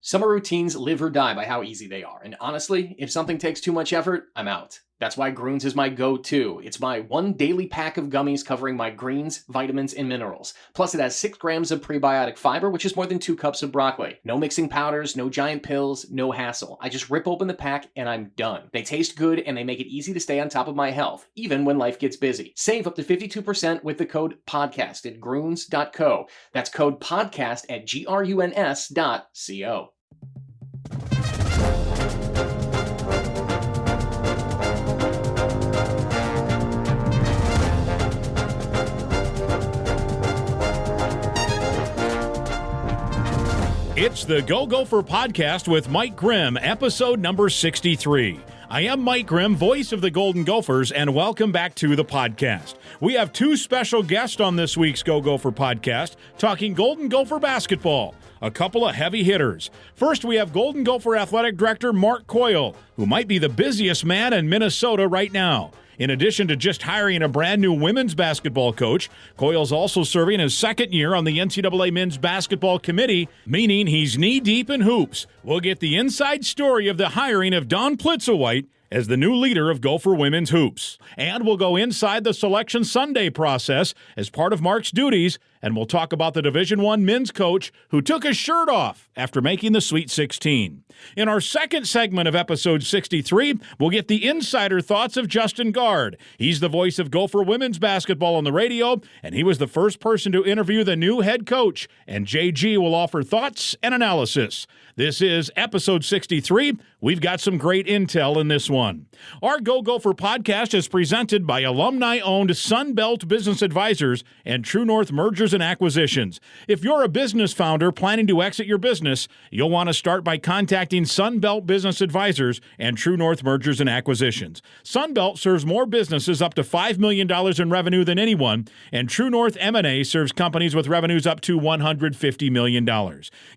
Summer routines live or die by how easy they are, and honestly, if something takes too much effort, I'm out. That's why Grüns is my go-to. It's my one daily pack of gummies covering my greens, vitamins, and minerals. Plus, it has 6 grams of prebiotic fiber, which is more than 2 cups of broccoli. No mixing powders, no giant pills, no hassle. I just rip open the pack and I'm done. They taste good and they make it easy to stay on top of my health, even when life gets busy. Save up to 52% with the code PODCAST at Grüns.co. That's code PODCAST at GRUNS.co. It's the Go Gopher podcast with Mike Grimm, episode number 63. I am Mike Grimm, voice of the Golden Gophers, and welcome back to the podcast. We have 2 special guests on this week's Go Gopher podcast talking Golden Gopher basketball. A couple of heavy hitters. First, we have Golden Gopher Athletic Director Mark Coyle, who might be the busiest man in Minnesota right now. In addition to just hiring a brand new women's basketball coach, Coyle's also serving his 2nd year on the NCAA Men's Basketball Committee, meaning he's knee-deep in hoops. We'll get the inside story of the hiring of Dawn Plitzuweit as the new leader of Gopher Women's Hoops. And we'll go inside the Selection Sunday process as part of Mark's duties, and we'll talk about the Division I men's coach who took his shirt off after making the Sweet 16. In our second segment of episode 63, we'll get the insider thoughts of Justin Gaard. He's the voice of Gopher women's basketball on the radio, and he was the first person to interview the new head coach, and JG will offer thoughts and analysis. This is episode 63. We've got some great intel in this one. Our Go Gopher podcast is presented by alumni-owned Sunbelt Business Advisors and True North Mergers and Acquisitions. If you're a business founder planning to exit your business, you'll want to start by contacting Sunbelt Business Advisors and True North Mergers and Acquisitions. Sunbelt serves more businesses up to $5 million in revenue than anyone, and True North M&A serves companies with revenues up to $150 million.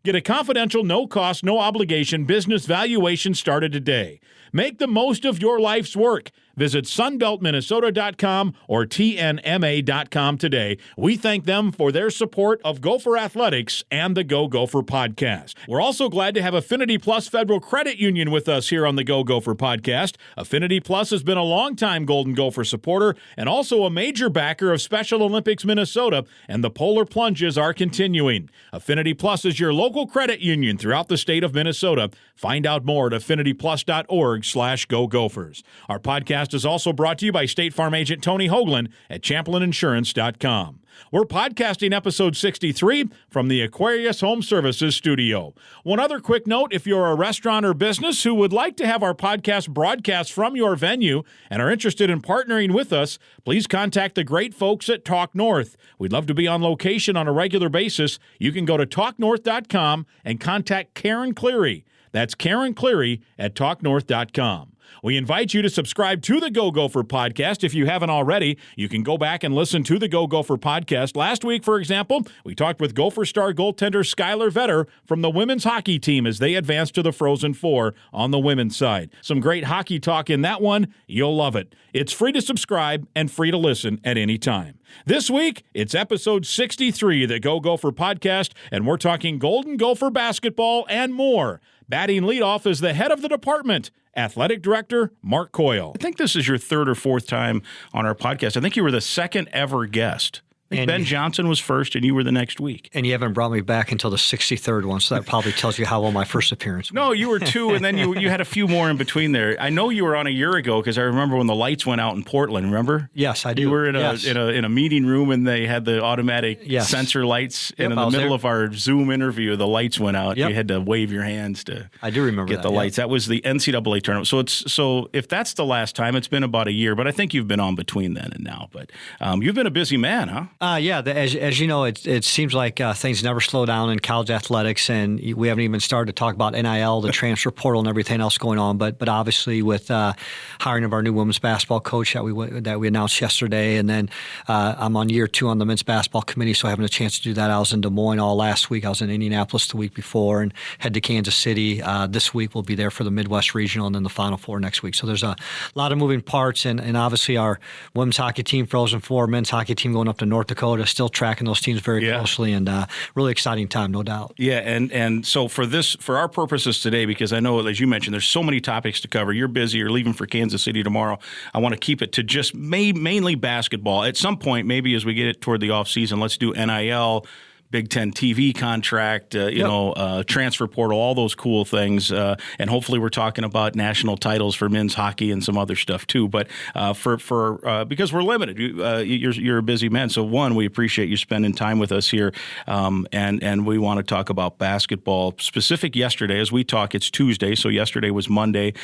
Get a confidential, no-cost, no-obligation business valuation started today. Make the most of your life's work. Visit sunbeltminnesota.com or tnma.com today. We thank them for their support of Gopher Athletics and the Go Gopher podcast. We're also glad to have Affinity Plus Federal Credit Union with us here on the Go Gopher podcast. Affinity Plus has been a longtime Golden Gopher supporter and also a major backer of Special Olympics Minnesota, and the Polar Plunges are continuing. Affinity Plus is your local credit union throughout the state of Minnesota. Find out more at affinityplus.org/Go Gophers. Our podcast is also brought to you by State Farm agent Tony Hoagland at ChamplinInsurance.com. We're podcasting episode 63 from the Aquarius Home Services studio. One other quick note, if you're a restaurant or business who would like to have our podcast broadcast from your venue and are interested in partnering with us, please contact the great folks at Talk North. We'd love to be on location on a regular basis. You can go to talknorth.com and contact Karen Cleary. That's Karen Cleary at talknorth.com. We invite you to subscribe to the Go Gopher podcast. If you haven't already, you can go back and listen to the Go Gopher podcast. Last week, for example, we talked with Gopher star goaltender Skylar Vetter from the women's hockey team as they advanced to the Frozen Four on the women's side. Some great hockey talk in that one. You'll love it. It's free to subscribe and free to listen at any time. This week, it's episode 63 of the Go Gopher podcast, and we're talking Golden Gopher basketball and more. Batting leadoff is the head of the department, Athletic Director Mark Coyle. I think this is your 3rd or 4th time on our podcast. I think you were the 2nd ever guest. Ben Johnson was first, and you were the next week. And you haven't brought me back until the 63rd one, so that probably tells you how well my first appearance was. No, you were 2, and then you had a few more in between there. I know you were on a year ago because I remember when the lights went out in Portland, remember? Yes, I do. You were in a meeting room, and they had the automatic sensor lights, and in the middle of our Zoom interview, the lights went out. Yep. You had to wave your hands to get the lights. That was the NCAA tournament. So if that's the last time, it's been about a year, but I think you've been on between then and now. But you've been a busy man, huh? As you know, it seems like things never slow down in college athletics, and we haven't even started to talk about NIL, the transfer portal, and everything else going on. But obviously, with hiring of our new women's basketball coach that we announced yesterday, and then I'm on year 2 on the men's basketball committee, so having a chance to do that. I was in Des Moines all last week. I was in Indianapolis the week before, and head to Kansas City this week. We'll be there for the Midwest Regional, and then the Final Four next week. So there's a lot of moving parts, and obviously our women's hockey team, Frozen Four, men's hockey team going up to North Dakota, still tracking those teams very closely, and really exciting time, no doubt. Yeah, and so for our purposes today, because I know, as you mentioned, there's so many topics to cover. You're busy. You're leaving for Kansas City tomorrow. I want to keep it to just mainly basketball. At some point, maybe as we get it toward the off season, let's do NIL, Big Ten TV contract, transfer portal, all those cool things. And hopefully we're talking about national titles for men's hockey and some other stuff too. But because we're limited, you're a busy man. So one, we appreciate you spending time with us here. And we want to talk about basketball specific yesterday. As we talk, it's Tuesday. So yesterday was Monday.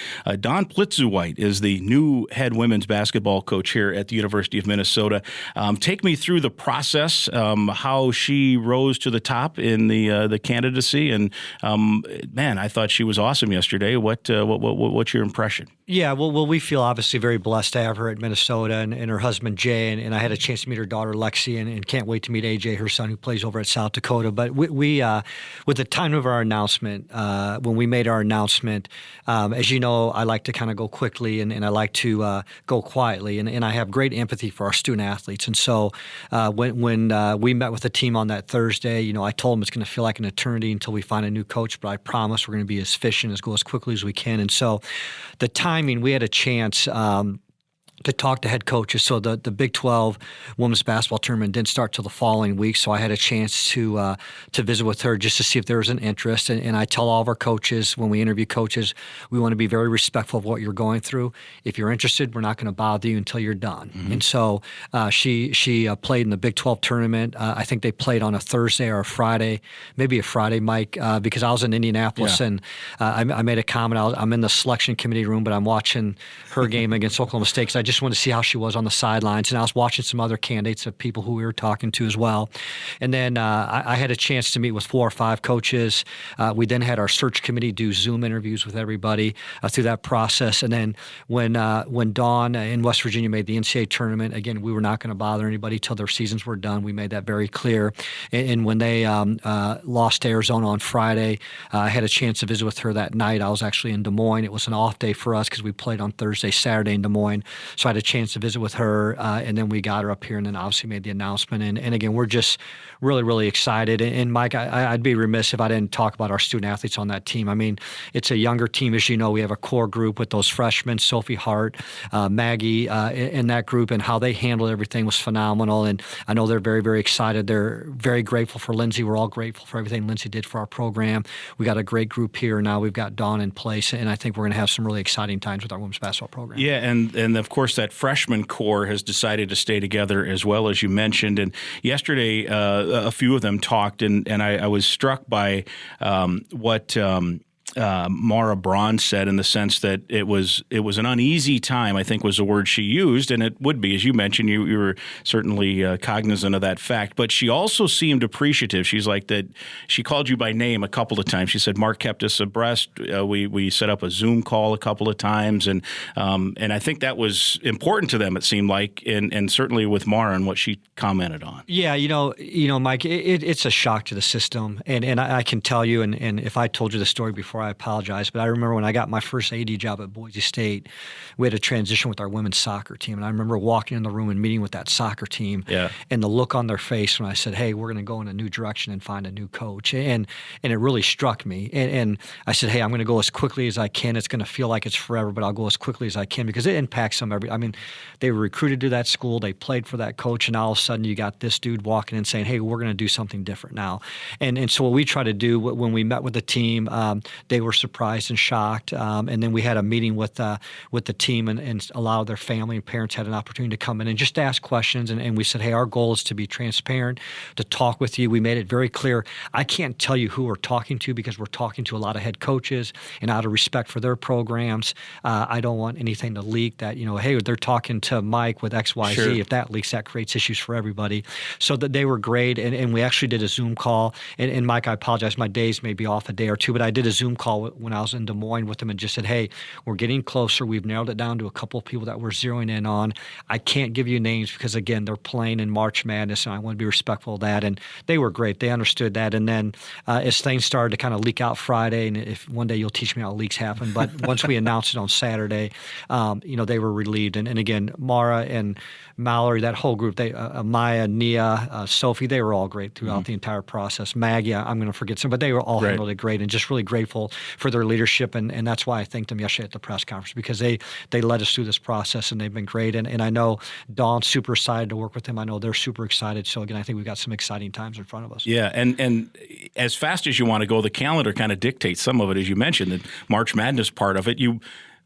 Dawn Plitzuweit is the new head women's basketball coach here at the University of Minnesota. Take me through the process, how she rose to the top in the candidacy, and man, I thought she was awesome yesterday. What's your impression? Yeah, well, we feel obviously very blessed to have her at Minnesota and her husband Jay, and I had a chance to meet her daughter Lexi, and can't wait to meet AJ, her son, who plays over at South Dakota. But we with the time of our announcement, when we made our announcement, as you know, I like to kind of go quickly and I like to go quietly, and I have great empathy for our student athletes. And so when we met with the team on that Thursday, I told them it's going to feel like an eternity until we find a new coach, but I promise we're going to be as efficient, go as quickly as we can. And so the timing, we had a chance to talk to head coaches. So the Big 12 women's basketball tournament didn't start till the following week, so I had a chance to visit with her just to see if there was an interest. And I tell all of our coaches, when we interview coaches, we want to be very respectful of what you're going through. If you're interested, we're not going to bother you until you're done. Mm-hmm. And so she played in the Big 12 tournament. I think they played on a Thursday or a Friday, maybe a Friday, Mike, because I was in Indianapolis, and I made a comment. I'm in the selection committee room, but I'm watching her game against Oklahoma State because I just wanted to see how she was on the sidelines. And I was watching some other candidates of people who we were talking to as well. And then I had a chance to meet with 4 or 5 coaches. We then had our search committee do Zoom interviews with everybody through that process. And then when Dawn in West Virginia made the NCAA tournament, again, we were not going to bother anybody till their seasons were done. We made that very clear. And when they lost to Arizona on Friday, I had a chance to visit with her that night. I was actually in Des Moines. It was an off day for us because we played on Thursday, Saturday in Des Moines. So I had a chance to visit with her, and then we got her up here and then obviously made the announcement. And again, we're just really, really excited. And Mike, I'd be remiss if I didn't talk about our student athletes on that team. I mean, it's a younger team. As you know, we have a core group with those freshmen, Sophie Hart, Maggie, in that group, and how they handled everything was phenomenal. And I know they're very, very excited. They're very grateful for Lindsay. We're all grateful for everything Lindsay did for our program. We got a great group here. Now we've got Dawn in place, and I think we're going to have some really exciting times with our women's basketball program. Yeah, and of course that freshman core has decided to stay together as well, as you mentioned. And yesterday, a few of them talked, and I was struck by what Mara Braun said, in the sense that it was an uneasy time, I think was the word she used, and it would be, as you mentioned, you were certainly cognizant of that fact. But she also seemed appreciative. She's like that. She called you by name a couple of times. She said Mark kept us abreast. We set up a Zoom call a couple of times, and I think that was important to them. It seemed like, and certainly with Mara and what she commented on. Yeah, Mike, it's a shock to the system, and I can tell you, and if I told you the story before, I apologize, but I remember when I got my first AD job at Boise State, we had a transition with our women's soccer team, and I remember walking in the room and meeting with that soccer team, and the look on their face when I said, hey, we're going to go in a new direction and find a new coach, and it really struck me, and I said, hey, I'm going to go as quickly as I can. It's going to feel like it's forever, but I'll go as quickly as I can, because it impacts them they were recruited to that school, they played for that coach, and all of a sudden you got this dude walking in saying, hey, we're going to do something different now, and so what we try to do when we met with the team, they were surprised and shocked. And then we had a meeting with the team, and a lot of their family and parents had an opportunity to come in and just ask questions. And we said, hey, our goal is to be transparent, to talk with you. We made it very clear. I can't tell you who we're talking to, because we're talking to a lot of head coaches, and out of respect for their programs, I don't want anything to leak that, hey, they're talking to Mike with XYZ. Sure. If that leaks, that creates issues for everybody. So that they were great. And we actually did a Zoom call. And Mike, I apologize. My days may be off a day or two, but I did a Zoom call when I was in Des Moines with them and just said, hey, we're getting closer. We've narrowed it down to a couple of people that we're zeroing in on. I can't give you names because, again, they're playing in March Madness, and I want to be respectful of that. And they were great. They understood that. And then as things started to kind of leak out Friday, and if one day you'll teach me how leaks happen, but once we announced it on Saturday, they were relieved. And again, Mara and Mallory, that whole group, Maya, Nia, Sophie, they were all great throughout the entire process. Maggie, I'm going to forget some, but they were all handled it great, and just really grateful for their leadership. And that's why I thanked them yesterday at the press conference, because they led us through this process, and they've been great. And I know Dawn's super excited to work with them. I know they're super excited. So again, I think we've got some exciting times in front of us. Yeah, and as fast as you want to go, the calendar kind of dictates some of it, as you mentioned, the March Madness part of it.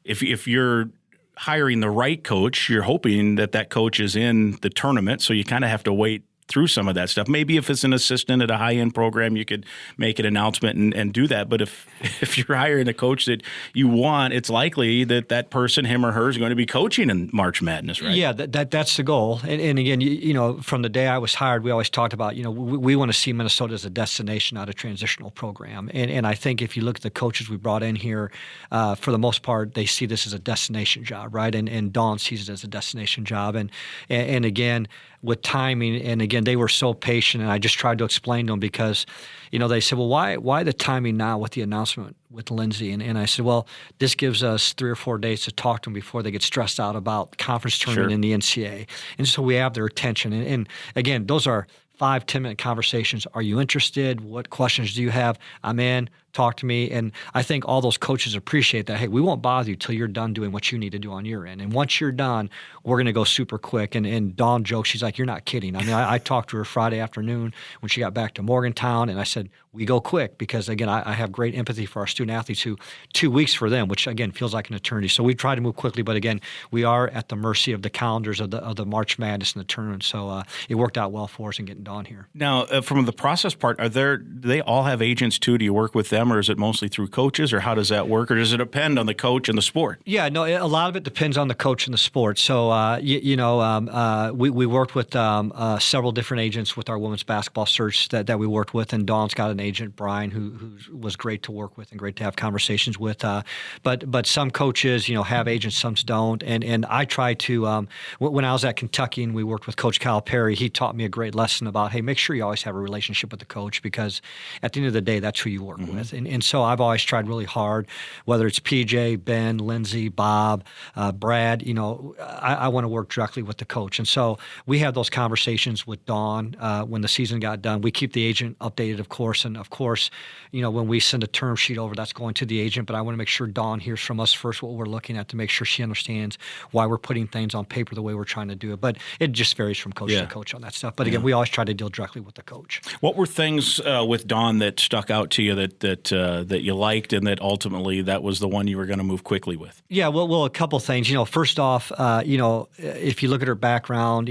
If you're hiring the right coach, you're hoping that coach is in the tournament, so you kind of have to wait through some of that stuff. Maybe if it's an assistant at a high-end program, you could make an announcement and do that. But if you're hiring a coach that you want, it's likely that person, him or her, is going to be coaching in March Madness, right? Yeah, that's the goal. And again, from the day I was hired, we always talked about, we want to see Minnesota as a destination, not a transitional program. And I think if you look at the coaches we brought in here, for the most part, they see this as a destination job, right? And Dawn sees it as a destination job. And again, with timing, and again, they were so patient, and I just tried to explain to them because, they said, well, why the timing now with the announcement with Lindsay? And I said, well, this gives us 3 or 4 days to talk to them before they get stressed out about conference tournament in the NCAA. And so we have their attention. And again, those are 5-10-minute conversations. Are you interested? What questions do you have? I'm in. Talk to me. And I think all those coaches appreciate that. Hey, we won't bother you till you're done doing what you need to do on your end. And once you're done, we're going to go super quick. And Dawn jokes, she's like, you're not kidding. I mean, I talked to her Friday afternoon when she got back to Morgantown, and I said, we go quick because, again, I have great empathy for our student athletes who 2 weeks for them, which, again, feels like an eternity. So we try to move quickly. But, again, we are at the mercy of the calendars of the March Madness and the tournament. So it worked out well for us in getting Dawn here. Now, from the process part, do they all have agents too? Do you work with them, or is it mostly through coaches, or how does that work, or does it depend on the coach and the sport? Yeah, no, a lot of it depends on the coach and the sport. So, we worked with several different agents with our women's basketball search that we worked with, and Dawn's got an agent, Brian, who was great to work with and great to have conversations with. But some coaches, have agents, some don't. And I try to, when I was at Kentucky and we worked with Coach Calipari, he taught me a great lesson about, hey, make sure you always have a relationship with the coach, because at the end of the day, that's who you work with. And so I've always tried really hard, whether it's PJ, Ben, Lindsay, Bob, Brad, I want to work directly with the coach. And so we have those conversations with Dawn when the season got done. We keep the agent updated, of course. And of course, when we send a term sheet over, that's going to the agent. But I want to make sure Dawn hears from us first what we're looking at, to make sure she understands why we're putting things on paper the way we're trying to do it. But it just varies from coach to coach on that stuff. But again, we always try to deal directly with the coach. What were things with Dawn that stuck out to you that you liked, and that ultimately that was the one you were going to move quickly with? Yeah, well, a couple things. First off, if you look at her background,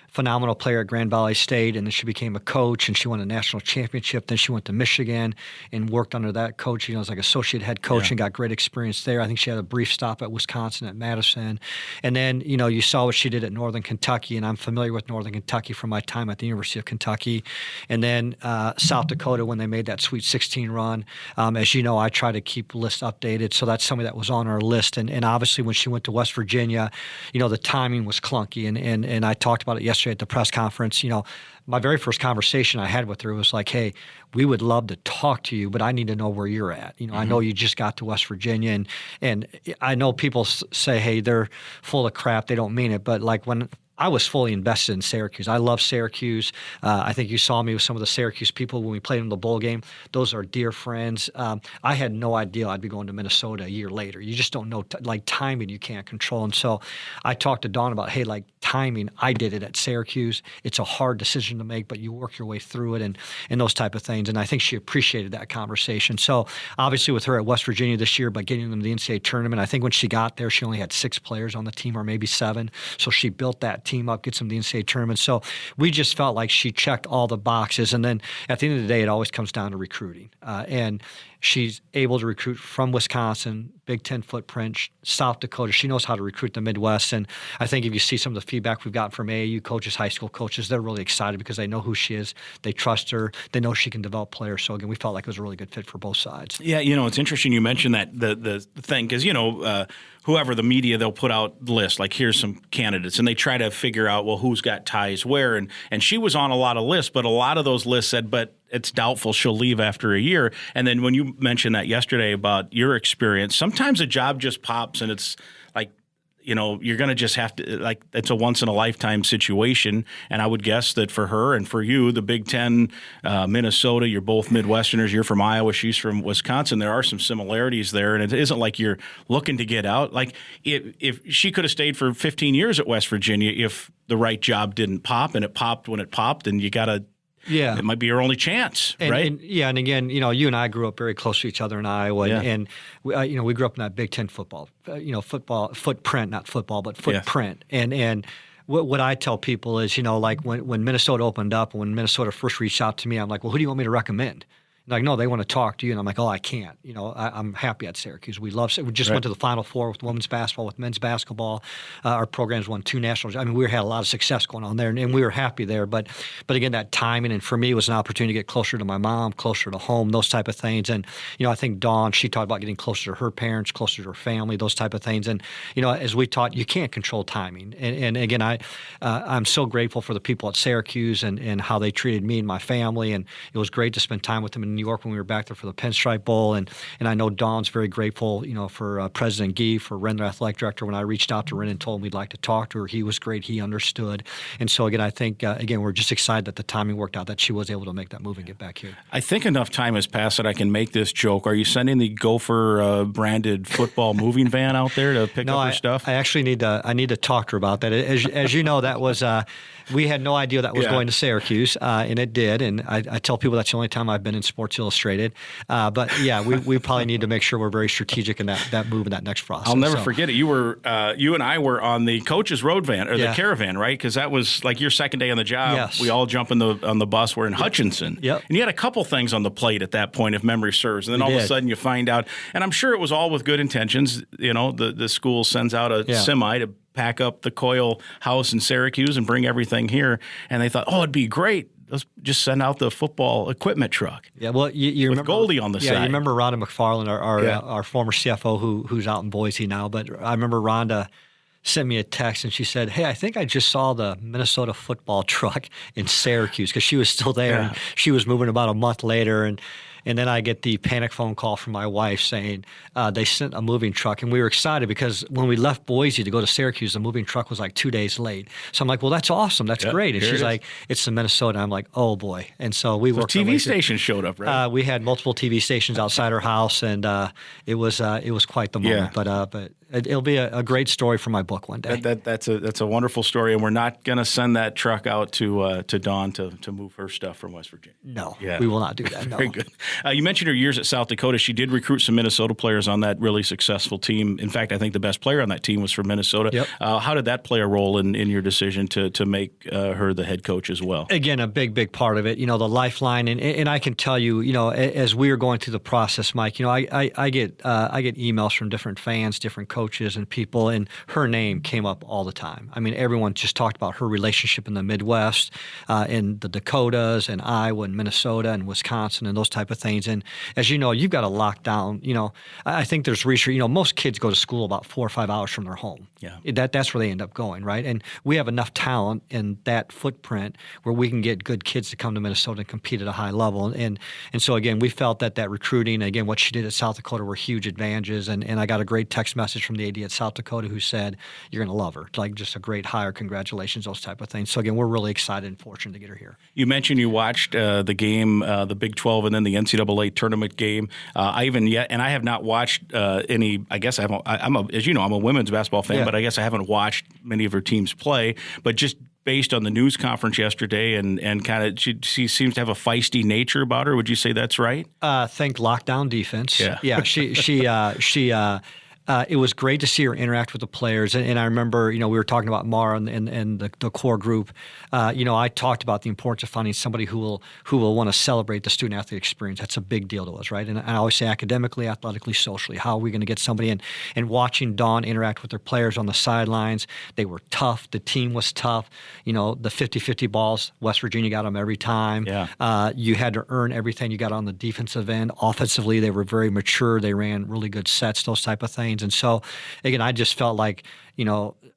phenomenal player at Grand Valley State, and then she became a coach, and she won a national championship. Then she went to Michigan and worked under that coach, as like associate head coach, and got great experience there. I think she had a brief stop at Wisconsin at Madison. And then, you saw what she did at Northern Kentucky, and I'm familiar with Northern Kentucky from my time at the University of Kentucky. And then South Dakota, when they made that Sweet 16 run. As you know, I try to keep lists updated, so that's somebody that was on our list. And obviously when she went to West Virginia, the timing was clunky, and I talked about it yesterday at the press conference. My very first conversation I had with her was like, hey, we would love to talk to you, but I need to know where you're at. I know you just got to West Virginia, and I know people say, hey, they're full of crap, they don't mean it. But like when I was fully invested in Syracuse. I love Syracuse. I think you saw me with some of the Syracuse people when we played in the bowl game. Those are dear friends. I had no idea I'd be going to Minnesota a year later. You just don't know, timing you can't control. And so I talked to Dawn about, hey, timing, I did it at Syracuse. It's a hard decision to make, but you work your way through it and those type of things. And I think she appreciated that conversation. So obviously with her at West Virginia this year, by getting them to the NCAA tournament, I think when she got there, she only had 6 players on the team, or maybe 7. So she built that team up, gets them to the NCAA tournament. So we just felt like she checked all the boxes. And then at the end of the day, it always comes down to recruiting. And She's able to recruit from Wisconsin, Big Ten footprint, South Dakota. She knows how to recruit the Midwest. And I think if you see some of the feedback we've gotten from AAU coaches, high school coaches, they're really excited because they know who she is. They trust her. They know she can develop players. So, again, we felt like it was a really good fit for both sides. Yeah, it's interesting you mentioned that, the thing, because, whoever the media, they'll put out lists, like here's some candidates, and they try to figure out, well, who's got ties where. And she was on a lot of lists, but a lot of those lists said, but it's doubtful she'll leave after a year. And then when you mentioned that yesterday about your experience, sometimes a job just pops and it's like, you're going to just have to, like, it's a once-in-a-lifetime situation. And I would guess that for her and for you, the Big Ten, Minnesota, you're both Midwesterners. You're from Iowa. She's from Wisconsin. There are some similarities there. And it isn't like you're looking to get out. Like, if she could have stayed for 15 years at West Virginia if the right job didn't pop, and it popped when it popped, and you got to, yeah, it might be your only chance, right? And again, you and I grew up very close to each other in Iowa, and we grew up in that Big Ten football, football footprint, not football, but footprint. Yeah. And what I tell people is, like when Minnesota opened up, and when Minnesota first reached out to me, I'm like, well, who do you want me to recommend? Like, no, they want to talk to you. And I'm like, oh, I can't. I'm happy at Syracuse. We just went to the Final Four with women's basketball, with men's basketball. Our programs won 2 nationals. I mean, we had a lot of success going on there, and we were happy there. But again, that timing, and for me, it was an opportunity to get closer to my mom, closer to home, those type of things. And, I think Dawn, she talked about getting closer to her parents, closer to her family, those type of things. And, as we taught, you can't control timing. And again, I'm so grateful for the people at Syracuse and how they treated me and my family. And it was great to spend time with them in New York when we were back there for the Pinstripe Bowl, and I know Dawn's very grateful, for President Gee, for Ren, the athletic director. When I reached out to Ren and told him we'd like to talk to her, he was great. He understood, and so again, I think we're just excited that the timing worked out, that she was able to make that move and get back here. I think enough time has passed that I can make this joke. Are you sending the Gopher branded football moving van out there to pick up her stuff? I actually need to talk to her about that. As you know, that was. We had no idea that was going to Syracuse, and it did. And I tell people that's the only time I've been in Sports Illustrated. But yeah, we probably need to make sure we're very strategic in that move in that next process. I'll never forget it. You and I were on the coach's road van, or the caravan, right? Because that was like your second day on the job. Yes. We all jump on the bus. We're in Hutchinson. Yep. And you had a couple things on the plate at that point, if memory serves. And then all of a sudden you find out, and I'm sure it was all with good intentions. The school sends out a semi to pack up the Coyle house in Syracuse and bring everything here. And they thought, it'd be great. Let's just send out the football equipment truck. Yeah, well, you with remember Goldie on the side. Yeah, you remember Rhonda McFarland, our former CFO, who's out in Boise now. But I remember Rhonda sent me a text and she said, "Hey, I think I just saw the Minnesota football truck in Syracuse," because she was still there. And she was moving about a month later, and then I get the panic phone call from my wife saying they sent a moving truck. And we were excited because when we left Boise to go to Syracuse, the moving truck was like 2 days late. So I'm like, well, that's awesome. That's great. And she's like, it's the Minnesota. I'm like, oh, boy. And so we worked. TV station showed up, right? We had multiple TV stations outside our house, and it was quite the moment. But it'll be a great story for my book one day. That's a wonderful story, and we're not going to send that truck out to Dawn to move her stuff from West Virginia. No, we will not do that. No. Very good. You mentioned her years at South Dakota. She did recruit some Minnesota players on that really successful team. In fact, I think the best player on that team was from Minnesota. Yep. How did that play a role in your decision to make her the head coach as well? Again, a big part of it, the lifeline. And I can tell you, as we were going through the process, Mike, I get emails from different fans, different coaches and people, and her name came up all the time. I mean, everyone just talked about her relationship in the Midwest, in the Dakotas and Iowa and Minnesota and Wisconsin and those type of things. And as you know, you've got to lock down, I think there's research, most kids go to school about 4 or 5 hours from their home. Yeah. That's where they end up going, right? And we have enough talent in that footprint where we can get good kids to come to Minnesota and compete at a high level. And so, again, we felt that recruiting, again, what she did at South Dakota were huge advantages. And I got a great text message from the AD at South Dakota who said, "You're going to love her." Like, just a great hire. Congratulations, those type of things. So, again, we're really excited and fortunate to get her here. You mentioned you watched the game, the Big 12, and then the NCAA tournament game. I have not watched any. I guess as you know, I'm a women's basketball fan, but I guess I haven't watched many of her teams play. But just based on the news conference yesterday, and kind of she seems to have a feisty nature about her. Would you say that's right? Think lockdown defense. Yeah. She It was great to see her interact with the players. And I remember, we were talking about Mara and the core group. I talked about the importance of finding somebody who will want to celebrate the student athlete experience. That's a big deal to us, right? And I always say academically, athletically, socially. How are we going to get somebody in? And watching Dawn interact with their players on the sidelines, they were tough. The team was tough. The 50-50 balls, West Virginia got them every time. Yeah. You had to earn everything you got on the defensive end. Offensively, they were very mature. They ran really good sets, those type of things. And so, again, I just felt like,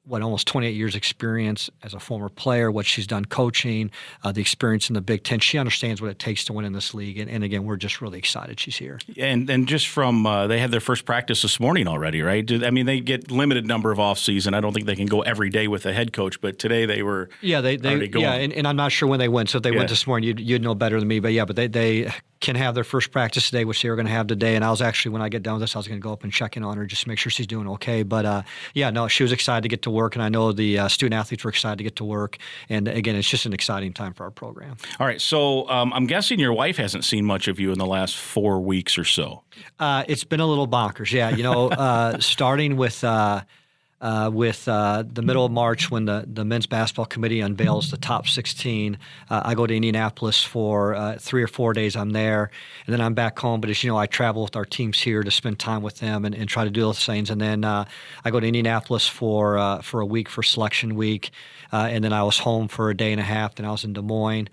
almost 28 years experience as a former player, what she's done coaching, the experience in the Big Ten. She understands what it takes to win in this league. And again, we're just really excited she's here. And just from they had their first practice this morning already, right? They get limited number of off season. I don't think they can go every day with a head coach, but today they were already going. Yeah, and I'm not sure when they went. So if they went this morning, you'd know better than me. But they can have their first practice today, which they were going to have today. And I was actually, when I get done with this, I was going to go up and check in on her just to make sure she's doing okay. But she was excited to get to work, and I know the student athletes were excited to get to work. And again, it's just an exciting time for our program. All right, so I'm guessing your wife hasn't seen much of you in the last 4 weeks or so. It's been a little bonkers, yeah. Starting with the middle of March when the men's basketball committee unveils the top 16. I go to Indianapolis for 3 or 4 days. I'm there, and then I'm back home. But as you know, I travel with our teams here to spend time with them and try to do those things. And then I go to Indianapolis for a week for selection week. And then I was home for a day and a half. Then I was in Des Moines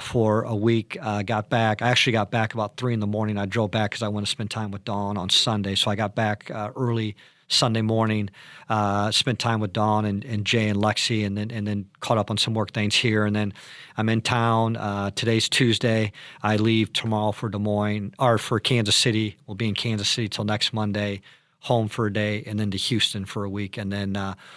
for a week. Got back. I actually got back about 3 a.m. I drove back because I wanted to spend time with Dawn on Sunday. So I got back early Sunday morning, spent time with Dawn and Jay and Lexi, and then caught up on some work things here. And then I'm in town. Today's Tuesday. I leave tomorrow for Des Moines, or for Kansas City. We'll be in Kansas City till next Monday. Home for a day, and then to Houston for a week. And then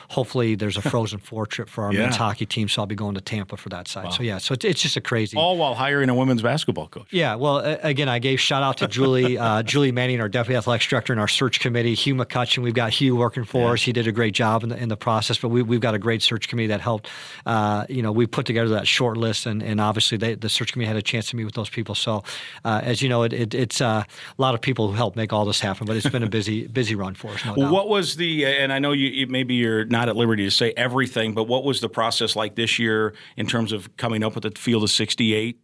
hopefully there's a Frozen Four trip for our men's hockey team, so I'll be going to Tampa for that side. Wow. So it's just a crazy. All while hiring a women's basketball coach. Yeah, well, again, I gave shout out to Julie Manning, our deputy athletics director, and our search committee. Hugh McCutcheon, we've got Hugh working for us. He did a great job in the process, but we've got a great search committee that helped. We put together that short list, and obviously the search committee had a chance to meet with those people. So as you know, it's a lot of people who helped make all this happen, but it's been a busy run for us, no doubt. What was and I know maybe you're not at liberty to say everything, but what was the process like this year in terms of coming up with the field of 68,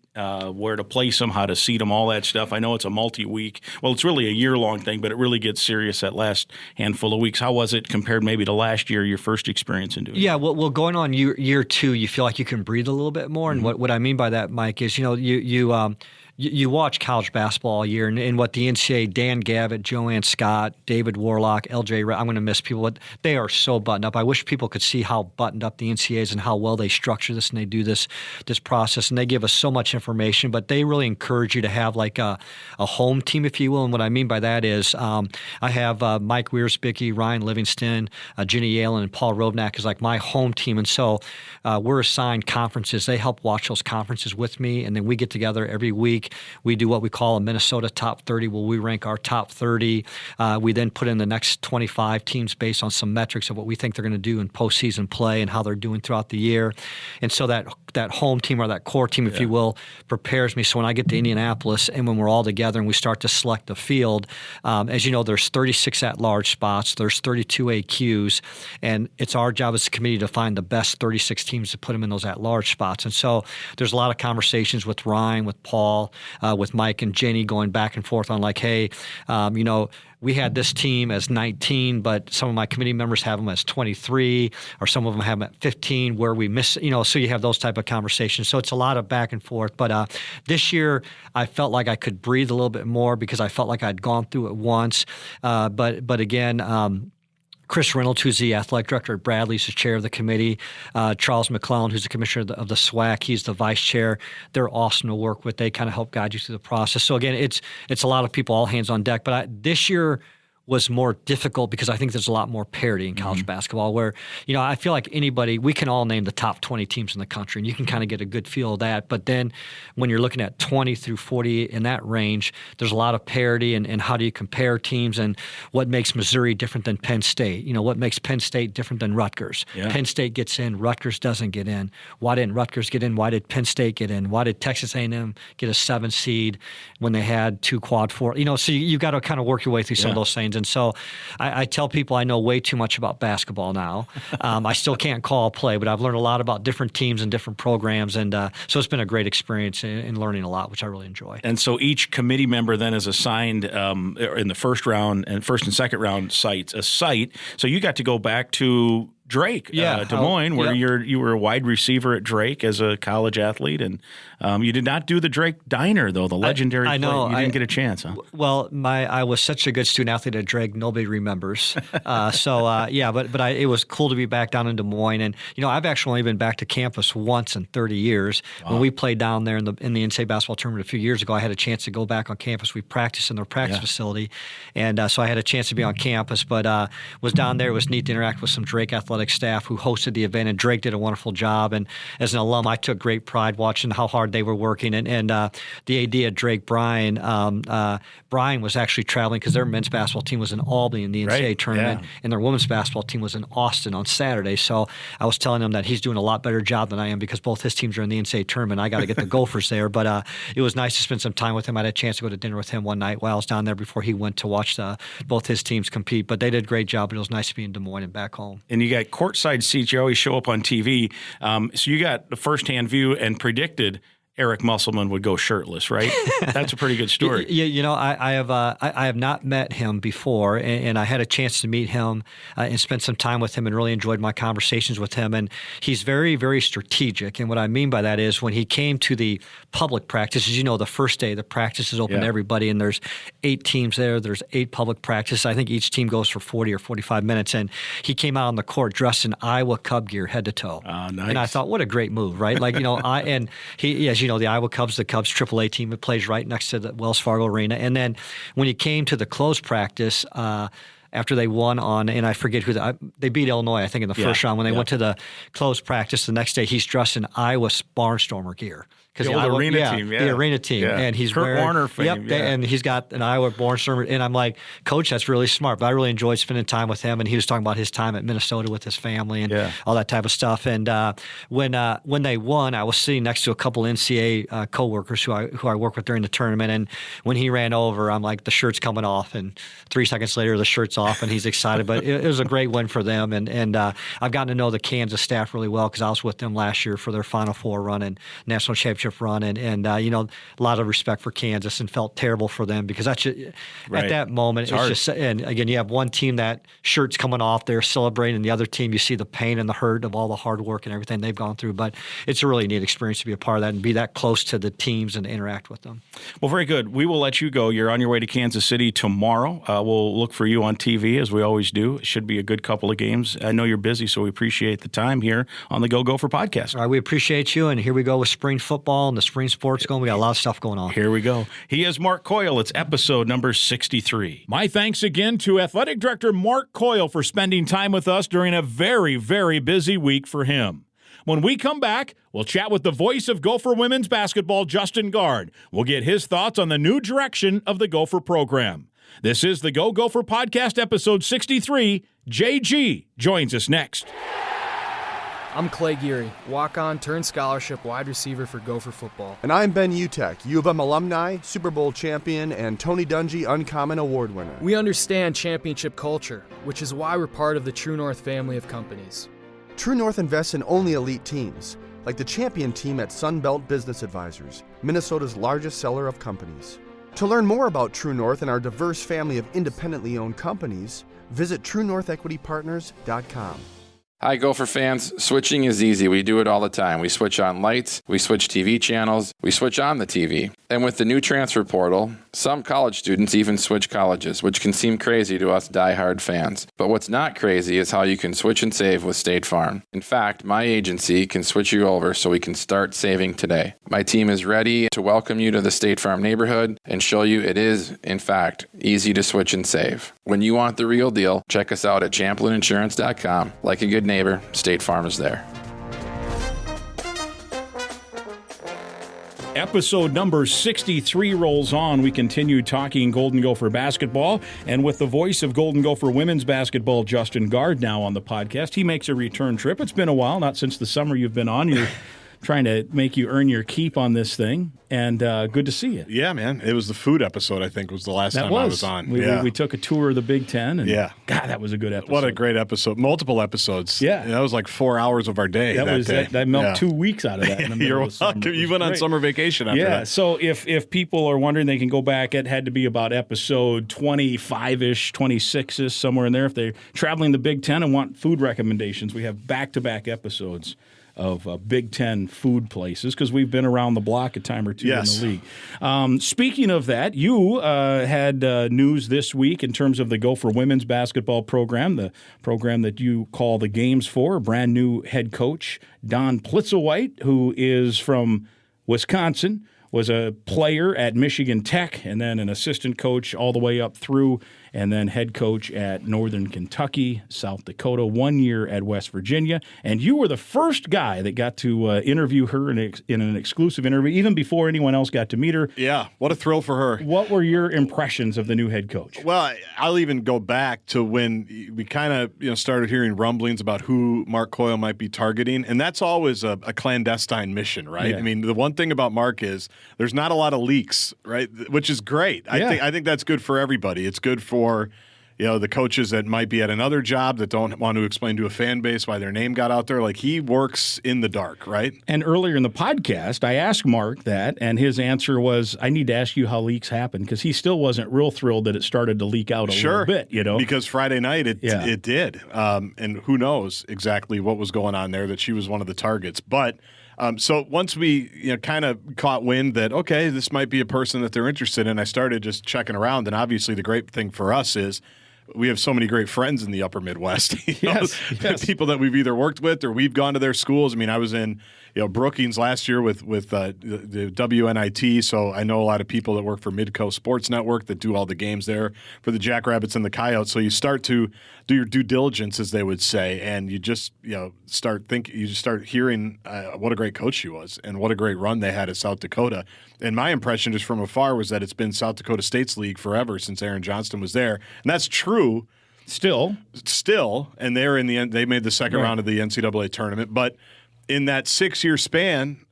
where to place them, how to seed them, all that stuff? I know it's a multi-week. Well, it's really a year-long thing, but it really gets serious that last handful of weeks. How was it compared maybe to last year, your first experience in doing it? Yeah, well, going on year 2, you feel like you can breathe a little bit more. And what I mean by that, Mike, is you watch college basketball all year, and what the NCAA, Dan Gavitt, Joanne Scott, David Warlock, LJ, I'm going to miss people, but they are so buttoned up. I wish people could see how buttoned up the NCAA is and how well they structure this and they do this process, and they give us so much information, but they really encourage you to have like a home team, if you will. And what I mean by that is I have Mike Wiersbicky, Ryan Livingston, Ginny Yalen, and Paul Rovnak is like my home team, and so we're assigned conferences. They help watch those conferences with me, and then we get together every week. We do what we call a Minnesota top 30, where we rank our top 30. We then put in the next 25 teams based on some metrics of what we think they're going to do in postseason play and how they're doing throughout the year. And so that home team, or that core team, if you will, prepares me. So when I get to Indianapolis and when we're all together and we start to select the field, as you know, there's 36 at-large spots, there's 32 AQs, and it's our job as a committee to find the best 36 teams to put them in those at-large spots. And so there's a lot of conversations with Ryan, with Paul, with Mike and Jenny, going back and forth on like, hey, we had this team as 19, but some of my committee members have them as 23, or some of them have them at 15, where we miss, so you have those type of conversations. So it's a lot of back and forth. But this year, I felt like I could breathe a little bit more because I felt like I'd gone through it once. But again, Chris Reynolds, who's the athletic director at Bradley, is the chair of the committee. Charles McClellan, who's the commissioner of the SWAC, he's the vice chair. They're awesome to work with. They kind of help guide you through the process. So again, it's a lot of people, all hands on deck. But this year was more difficult because I think there's a lot more parity in college basketball, where, I feel like anybody, we can all name the top 20 teams in the country, and you can kind of get a good feel of that. But then when you're looking at 20 through 40 in that range, there's a lot of parity, and how do you compare teams, and what makes Missouri different than Penn State? What makes Penn State different than Rutgers? Yeah. Penn State gets in, Rutgers doesn't get in. Why didn't Rutgers get in? Why did Penn State get in? Why did Texas A&M get a 7 seed when they had 2 quad 4? So you've got to kind of work your way through some of those things. teams. And so I tell people I know way too much about basketball now. I still can't call a play, but I've learned a lot about different teams and different programs. And so it's been a great experience in learning a lot, which I really enjoy. And so each committee member then is assigned in the first and second round a site. So you got to go back to Drake, Des Moines, where you were a wide receiver at Drake as a college athlete, and you did not do the Drake Diner, though, the legendary I know. play. You didn't get a chance, huh? Well, I was such a good student athlete at Drake, nobody remembers. But it was cool to be back down in Des Moines, and I've actually only been back to campus once in 30 years. Wow. When we played down there in the NCAA basketball tournament a few years ago, I had a chance to go back on campus. We practiced in their practice facility, and so I had a chance to be on campus, but was down there. It was neat to interact with some Drake athletic staff who hosted the event, and Drake did a wonderful job. And as an alum, I took great pride watching how hard they were working. And the AD at Drake, Brian was actually traveling because their men's basketball team was in Albany in the NCAA tournament, and their women's basketball team was in Austin on Saturday. So I was telling him that he's doing a lot better job than I am because both his teams are in the NCAA tournament. I got to get the Gophers there. But it was nice to spend some time with him. I had a chance to go to dinner with him one night while I was down there before he went to watch both his teams compete. But they did a great job, but it was nice to be in Des Moines and back home. And you got courtside seats. You always show up on TV. So you got the firsthand view and predicted Eric Musselman would go shirtless, right? That's a pretty good story. I have not met him before, and I had a chance to meet him and spend some time with him and really enjoyed my conversations with him. And he's very, very strategic. And what I mean by that is when he came to the public practices, the first day the practice is open to everybody, and there's 8 teams there. There's 8 public practices. I think each team goes for 40 or 45 minutes. And he came out on the court dressed in Iowa Cub gear head to toe. Oh, nice. And I thought, what a great move, right? The Iowa Cubs, the Cubs AAA team, it plays right next to the Wells Fargo Arena. And then when he came to the closed practice, after they won and I forget who they beat Illinois, I think, in the first round. When they went to the closed practice the next day, he's dressed in Iowa Barnstormer gear. The arena team, the arena team, and he's Kurt Warner fame, and he's got an Iowa Barnstormer, and I'm like, Coach, that's really smart. But I really enjoyed spending time with him, and he was talking about his time at Minnesota with his family and all that type of stuff. And when they won, I was sitting next to a couple NCAA coworkers who I work with during the tournament, and when he ran over, I'm like, the shirt's coming off, and 3 seconds later, the shirt's off, and he's excited. But it was a great win for them, and I've gotten to know the Kansas staff really well because I was with them last year for their Final Four run and national championship run, and a lot of respect for Kansas, and felt terrible for them because at that moment, it's just, and again, you have one team that shirt's coming off, they're celebrating, and the other team, you see the pain and the hurt of all the hard work and everything they've gone through. But it's a really neat experience to be a part of that and be that close to the teams and interact with them. Well, very good. We will let you go. You're on your way to Kansas City tomorrow. We'll look for you on TV as we always do. It should be a good couple of games. I know you're busy, so we appreciate the time here on the Go Gopher podcast. All right, we appreciate you, and here we go with spring football and the spring sports going. We got a lot of stuff going on. Here we go. He is Mark Coyle. It's episode number 63. My thanks again to Athletic Director Mark Coyle for spending time with us during a very, very busy week for him. When we come back, we'll chat with the voice of Gopher women's basketball, Justin Gaard. We'll get his thoughts on the new direction of the Gopher program. This is the Go Gopher Podcast, episode 63. JG joins us next. I'm Clay Geary, walk-on turned scholarship wide receiver for Gopher football. And I'm Ben Utek, U of M alumni, Super Bowl champion, and Tony Dungy Uncommon Award winner. We understand championship culture, which is why we're part of the True North family of companies. True North invests in only elite teams, like the champion team at Sunbelt Business Advisors, Minnesota's largest seller of companies. To learn more about True North and our diverse family of independently owned companies, visit TrueNorthEquityPartners.com. Hi, Gopher fans. Switching is easy. We do it all the time. We switch on lights, we switch TV channels, we switch on the TV. And with the new transfer portal, some college students even switch colleges, which can seem crazy to us die-hard fans. But what's not crazy is how you can switch and save with State Farm. In fact, my agency can switch you over so we can start saving today. My team is ready to welcome you to the State Farm neighborhood and show you it is, in fact, easy to switch and save. When you want the real deal, check us out at ChamplinInsurance.com. Like a good neighbor, State Farm is there. Episode number 63 rolls on. We continue talking Golden Gopher basketball, and with the voice of Golden Gopher women's basketball, Justin Gaard, now on the podcast. He makes a return trip. It's been a while, not since the summer you've been on. You're trying to make you earn your keep on this thing. And good to see you. Yeah, man. It was the food episode, I think, was the last time I was on. We took a tour of the Big Ten. And God, that was a good episode. What a great episode. Multiple episodes. Yeah. That was like 4 hours of our day that day. That milked 2 weeks out of that. In the You're of welcome. You went on summer vacation after that. So if people are wondering, they can go back. It had to be about episode 25-ish, 26-ish, somewhere in there. If they're traveling the Big Ten and want food recommendations, we have back-to-back episodes of Big Ten food places because we've been around the block a time or two in the league. Speaking of that, you had news this week in terms of the Gopher women's basketball program, the program that you call the Games for. A brand new head coach, Dawn Plitzuweit, who is from Wisconsin, was a player at Michigan Tech and then an assistant coach all the way up through, and then head coach at Northern Kentucky, South Dakota, 1 year at West Virginia. And you were the first guy that got to interview her in an exclusive interview, even before anyone else got to meet her. Yeah, what a thrill for her. What were your impressions of the new head coach? Well, I'll even go back to when we kind of started hearing rumblings about who Mark Coyle might be targeting, and that's always a clandestine mission, right? Yeah. I mean, the one thing about Mark is there's not a lot of leaks, right? Which is great. I think that's good for everybody. It's good for the coaches that might be at another job that don't want to explain to a fan base why their name got out there. Like, he works in the dark, right? And earlier in the podcast, I asked Mark that, and his answer was, I need to ask you how leaks happen, because he still wasn't real thrilled that it started to leak out a little bit, Because Friday night it did. And who knows exactly what was going on there, that she was one of the targets. But so once we kind of caught wind that, okay, this might be a person that they're interested in, I started just checking around. And obviously the great thing for us is we have so many great friends in the upper Midwest. Yes. People that we've either worked with or we've gone to their schools. I mean, I was in Brookings last year with the WNIT, so I know a lot of people that work for Midco Sports Network that do all the games there for the Jackrabbits and the Coyotes. So you start to do your due diligence, as they would say, and you just start hearing what a great coach she was and what a great run they had at South Dakota. And my impression just from afar was that it's been South Dakota State's league forever since Aaron Johnston was there, and that's true. Still, and they're in the end. They made the second round of the NCAA tournament, but in that 6-year span,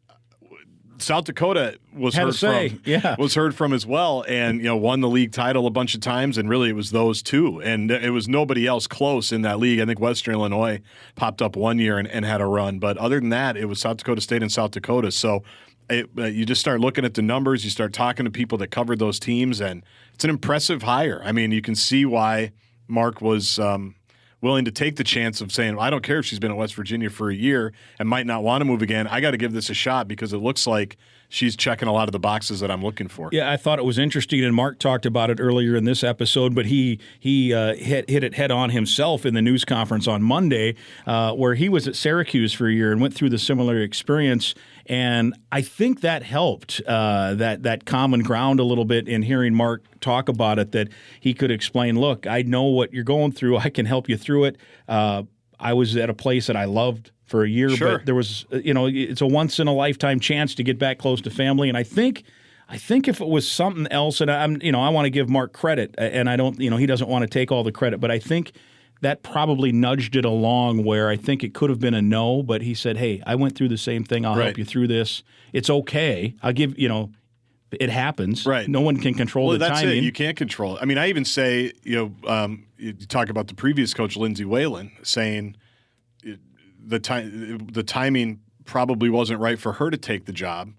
South Dakota was heard from as well, and won the league title a bunch of times, and really it was those two, and it was nobody else close in that league. I think Western Illinois popped up 1 year and had a run, but other than that, it was South Dakota State and South Dakota. So you just start looking at the numbers, you start talking to people that covered those teams, and it's an impressive hire. I mean, you can see why Mark was willing to take the chance of saying, I don't care if she's been at West Virginia for a year and might not want to move again. I got to give this a shot because it looks like she's checking a lot of the boxes that I'm looking for. Yeah, I thought it was interesting, and Mark talked about it earlier in this episode, but he hit it head on himself in the news conference on Monday, where he was at Syracuse for a year and went through the similar experience. And I think that helped, that common ground a little bit in hearing Mark talk about it, that he could explain, look, I know what you're going through. I can help you through it. I was at a place that I loved for a year, but there was, it's a once-in-a-lifetime chance to get back close to family. And I think if it was something else, and I want to give Mark credit, and I don't, he doesn't want to take all the credit, but I think that probably nudged it along where I think it could have been a no, but he said, hey, I went through the same thing. I'll help you through this. It's okay. I'll give, it happens. Right. No one can control the timing. That's it. You can't control it. I mean, I even say, you talk about the previous coach, Lindsey Whalen, saying the timing probably wasn't right for her to take the job.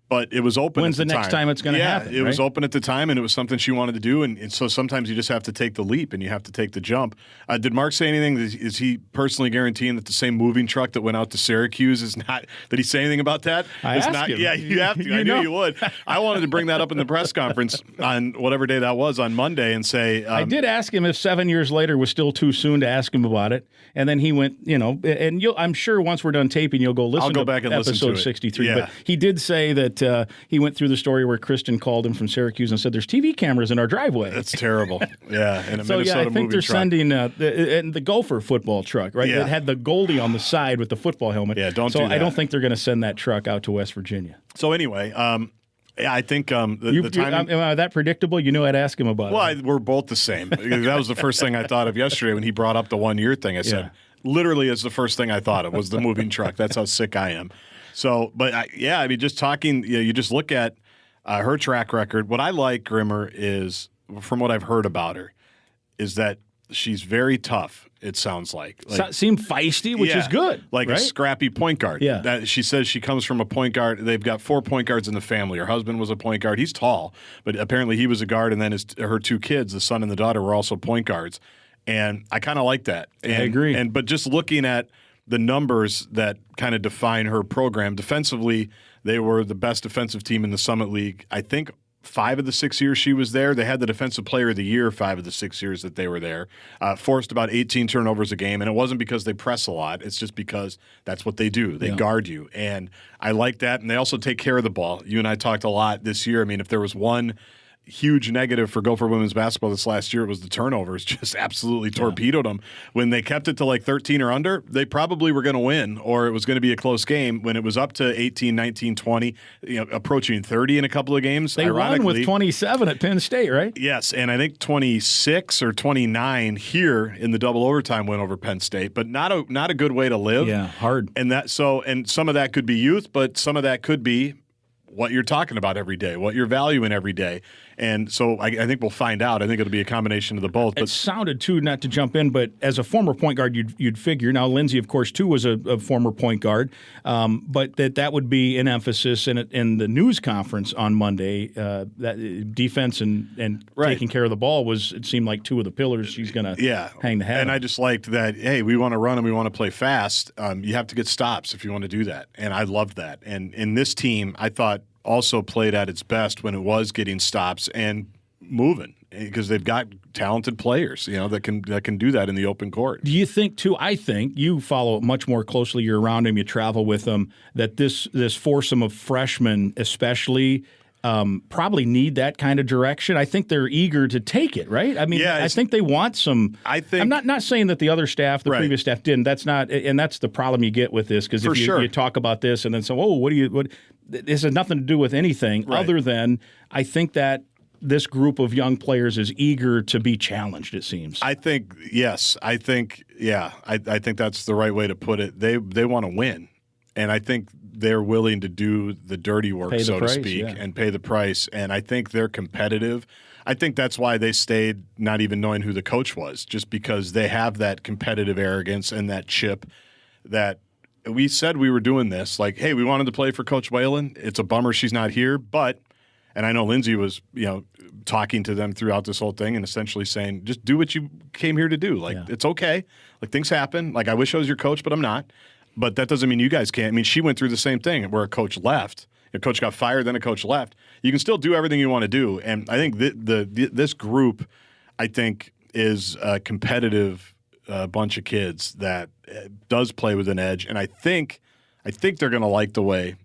But it was open. When's the next time it's going to happen? It was open at the time, and it was something she wanted to do. And so sometimes you just have to take the leap, and you have to take the jump. Did Mark say anything? Is he personally guaranteeing that the same moving truck that went out to Syracuse is not? Did he say anything about that? I asked him. Yeah, you have to. I knew you would. I wanted to bring that up in the press conference on whatever day that was on Monday and say. I did ask him if 7 years later was still too soon to ask him about it, and then he went, and I'm sure once we're done taping, you'll go listen. I'll go back and listen to episode 63. Yeah. But he did say that he went through the story where Kristen called him from Syracuse and said, "There's TV cameras in our driveway." That's terrible. Yeah, and a so Minnesota I think they're truck. sending the Gopher football truck, right? Yeah. It had the Goldie on the side with the football helmet. Yeah, don't so do that. I don't think they're going to send that truck out to West Virginia. So anyway, I think the timing. Am I that predictable? You knew I'd ask him about it. We're both the same. That was the first thing I thought of yesterday when he brought up the 1 year thing. I said, literally, it's the first thing I thought of was the moving truck. That's how sick I am. So, but I mean, just talking, you just look at her track record. What I like, Grimmer, is from what I've heard about her, is that she's very tough. It sounds like Seem feisty, which is good, like right? a scrappy point guard. Yeah, that she says she comes from a point guard. They've got 4 point guards in the family. Her husband was a point guard. He's tall, but apparently he was a guard. And then her 2 kids, the son and the daughter, were also point guards. And I kind of like that. And, I agree. But just looking at the numbers that kind of define her program defensively, they were the best defensive team in the Summit League. I think 5 of the 6 years she was there, they had the Defensive Player of the Year 5 of the 6 years that they were there. Forced about 18 turnovers a game, and it wasn't because they press a lot. It's just because that's what they do. They guard you, and I like that. And they also take care of the ball. You and I talked a lot this year. I mean, if there was one huge negative for Gopher women's basketball this last year, it was the turnovers. Just absolutely torpedoed them. When they kept it to like 13 or under, they probably were going to win, or it was going to be a close game. When it was up to 18, 19, 20, approaching 30 in a couple of games. They won with 27 at Penn State, right? Yes, and I think 26 or 29 here in the double overtime win over Penn State, but not a good way to live. Yeah, hard. And some of that could be youth, but some of that could be what you're talking about every day, what you're valuing every day. And so I think we'll find out. I think it'll be a combination of the both. But it sounded, too, not to jump in, but as a former point guard, you'd figure. Now, Lindsay, of course, too, was a former point guard, but that would be an emphasis in the news conference on Monday. That defense and taking care of the ball it seemed like 2 of the pillars she's going to hang the hat And on. I just liked that, hey, we want to run and we want to play fast. You have to get stops if you want to do that. And I loved that. And in this team, I thought also played at its best when it was getting stops and moving, because they've got talented players, that can do that in the open court. Do you think, too, I think you follow it much more closely, you're around them, you travel with them, that this foursome of freshmen especially probably need that kind of direction? I think they're eager to take it, right? I mean, I think they want some. I'm not saying that the other staff, the previous staff didn't. That's not, and that's the problem you get with this, because if you talk about this and then say, what this has nothing to do with anything other than I think that this group of young players is eager to be challenged, it seems. I think, yes. I think that's the right way to put it. They want to win. And I think they're willing to do the dirty work, so to speak, and pay the price. And I think they're competitive. I think that's why they stayed not even knowing who the coach was, just because they have that competitive arrogance and that chip that we said we were doing this. Like, hey, we wanted to play for Coach Whalen. It's a bummer she's not here. But, and I know Lindsay was, talking to them throughout this whole thing and essentially saying, just do what you came here to do. Like, it's okay. Like, things happen. Like, I wish I was your coach, but I'm not. But that doesn't mean you guys can't. I mean, she went through the same thing where a coach left. A coach got fired, then a coach left. You can still do everything you want to do. And I think this group, I think, is a competitive bunch of kids that does play with an edge. And I think they're going to like the way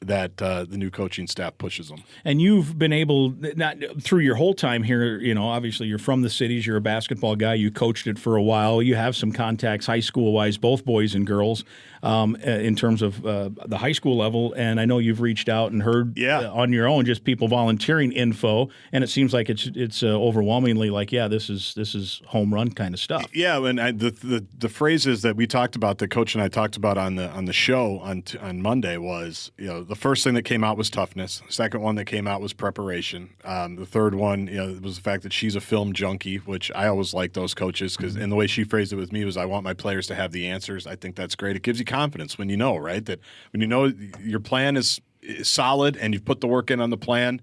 that the new coaching staff pushes them. And you've been able, not through your whole time here, obviously you're from the cities, you're a basketball guy, you coached it for a while, you have some contacts high school-wise, both boys and girls, in terms of the high school level, and I know you've reached out and heard on your own just people volunteering info, and it seems like it's overwhelmingly like, this is home run kind of stuff. Yeah, and the phrases that we talked about, that Coach and I talked about on the show on Monday was, the first thing that came out was toughness. The second one that came out was preparation. The third one, was the fact that she's a film junkie, which I always like those coaches, and the way she phrased it with me was, I want my players to have the answers. I think that's great. It gives you confidence when you know, right? That when you know your plan is solid and you've put the work in on the plan,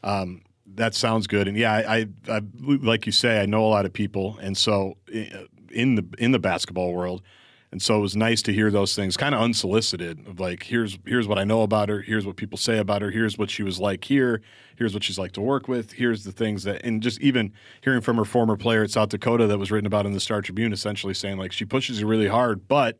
that sounds good. And I like you say, I know a lot of people, and so in the basketball world. And so it was nice to hear those things kind of unsolicited, of like, here's what I know about her, here's what people say about her, here's what she was like here, here's what she's like to work with, here's the things that, and just even hearing from her former player at South Dakota that was written about in the Star Tribune, essentially saying, like, she pushes you really hard, but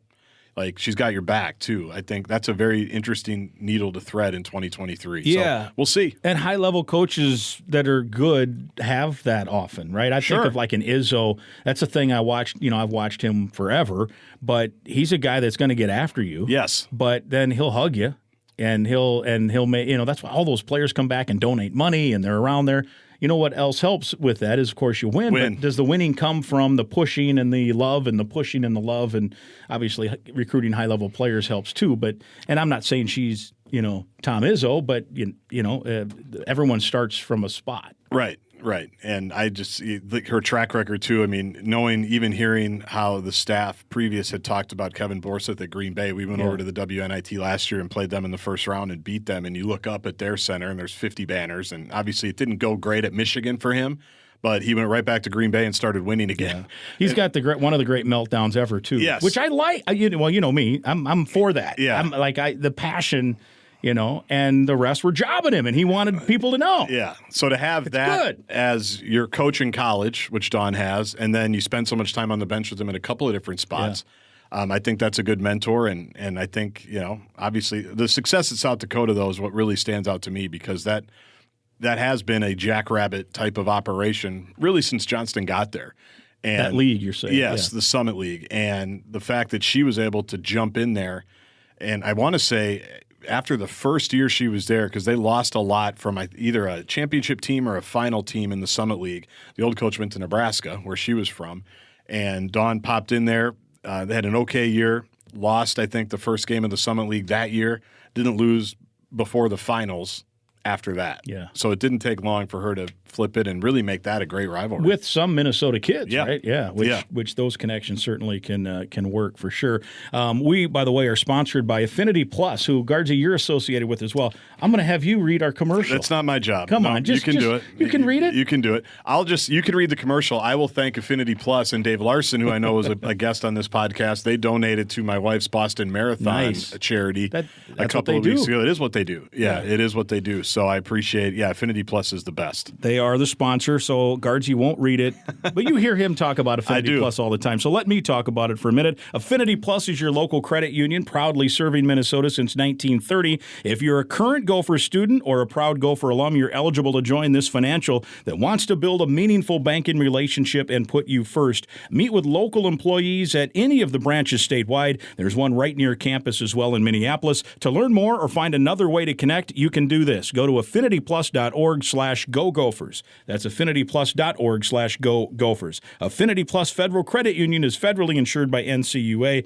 like, she's got your back too. I think that's a very interesting needle to thread in 2023. Yeah. So we'll see. And high-level coaches that are good have that often, right? I think of like an Izzo. That's a thing I watched. I've watched him forever, but he's a guy that's going to get after you. Yes. But then he'll hug you, and he'll make, that's why all those players come back and donate money, and they're around there. you know what else helps with that is, of course, you win. But does the winning come from the pushing and the love and the pushing and the love? And obviously recruiting high-level players helps too. And I'm not saying she's, Tom Izzo, but, everyone starts from a spot. Right. Right. And I just her track record, too. I mean, even hearing how the staff previous had talked about Kevin Borseth at Green Bay. We went over to the WNIT last year and played them in the first round and beat them. And you look up at their center and there's 50 banners. And obviously it didn't go great at Michigan for him, but he went right back to Green Bay and started winning again. Yeah. He's got one of the great meltdowns ever, too. Yes. Which I like. Well, you know me. I'm for that. Yeah. I'm the passion. And the rest were jobbing him, and he wanted people to know. Yeah. So to have that good. as your coach in college, which Dawn has, and then you spend so much time on the bench with him in a couple of different spots, I think that's a good mentor. And I think, obviously the success at South Dakota, though, is what really stands out to me because that has been a jackrabbit type of operation really since Johnston got there. And that league, you're saying. Yes, the Summit League. And the fact that she was able to jump in there, and I want to say – after the first year she was there, because they lost a lot from either a championship team or a final team in the Summit League. The old coach went to Nebraska, where she was from, and Dawn popped in there. They had an okay year, lost, I think, the first game of the Summit League that year, didn't lose before the finals after that. Yeah. So it didn't take long for her to flip it and really make that a great rivalry. With some Minnesota kids, right? Yeah. Which those connections certainly can work for sure. We, by the way, are sponsored by Affinity Plus, who Guards, you're associated with as well. I'm going to have you read our commercial. That's not my job. Come on. You can do it. You can read it? You can do it. You can read the commercial. I will thank Affinity Plus and Dave Larson, who I know was a guest on this podcast. They donated to my wife's Boston Marathon charity a couple of weeks ago. It is what they do. Yeah, it is what they do. So I appreciate Affinity Plus is the best. They are the sponsor, so Guards, you won't read it. But you hear him talk about Affinity Plus all the time. So let me talk about it for a minute. Affinity Plus is your local credit union, proudly serving Minnesota since 1930. If you're a current Gopher student or a proud Gopher alum, you're eligible to join this financial that wants to build a meaningful banking relationship and put you first. Meet with local employees at any of the branches statewide. There's one right near campus as well in Minneapolis. To learn more or find another way to connect, you can do this. Go to affinityplus.org/go Gophers. That's affinityplus.org/go Gophers. Affinity Plus Federal Credit Union is federally insured by NCUA.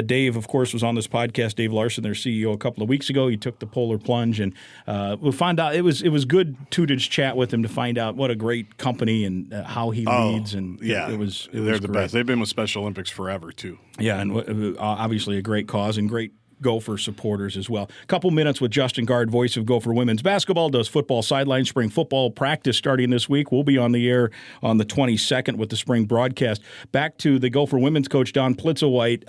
Dave, of course, was on this podcast. Dave Larson, their CEO, a couple of weeks ago. He took the polar plunge, and we'll find out. It was good tutelage chat with him to find out what a great company and how he leads. And they're the best. They've been with Special Olympics forever too. Yeah, and obviously a great cause and great Gopher supporters as well. Couple minutes with Justin Gaard, voice of Gopher women's basketball, does football sideline, spring football practice starting this week. We'll be on the air on the 22nd with the spring broadcast. Back to the Gopher women's coach, Dawn Plitzuweit.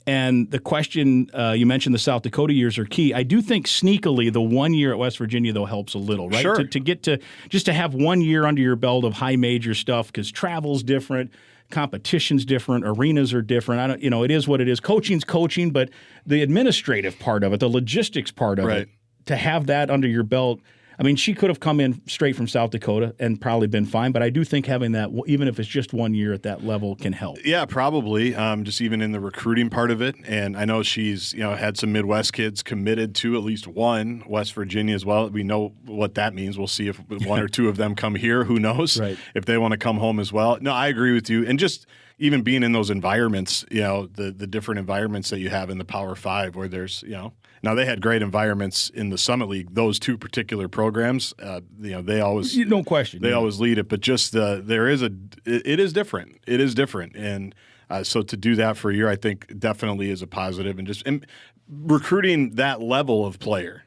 And the question, you mentioned the South Dakota years are key. I do think sneakily the 1 year at West Virginia, though, helps a little, right? Sure. To get to just to have 1 year under your belt of high major stuff because travel's different. Competition's different, arenas are different. It is what it is. Coaching's coaching, but the administrative part of it, the logistics part of it, to have that under your belt. I mean, she could have come in straight from South Dakota and probably been fine, but I do think having that, even if it's just 1 year at that level, can help. Yeah, probably. Just even in the recruiting part of it. And I know she's had some Midwest kids committed to at least one West Virginia as well. We know what that means. We'll see if one or two of them come here. Who knows if they want to come home as well. No, I agree with you. And just even being in those environments, the different environments that you have in the Power Five where there's, now they had great environments in the Summit League. Those two particular programs, they always no question they always lead it. But just it is different. It is different, and so to do that for a year, I think definitely is a positive. And recruiting that level of player,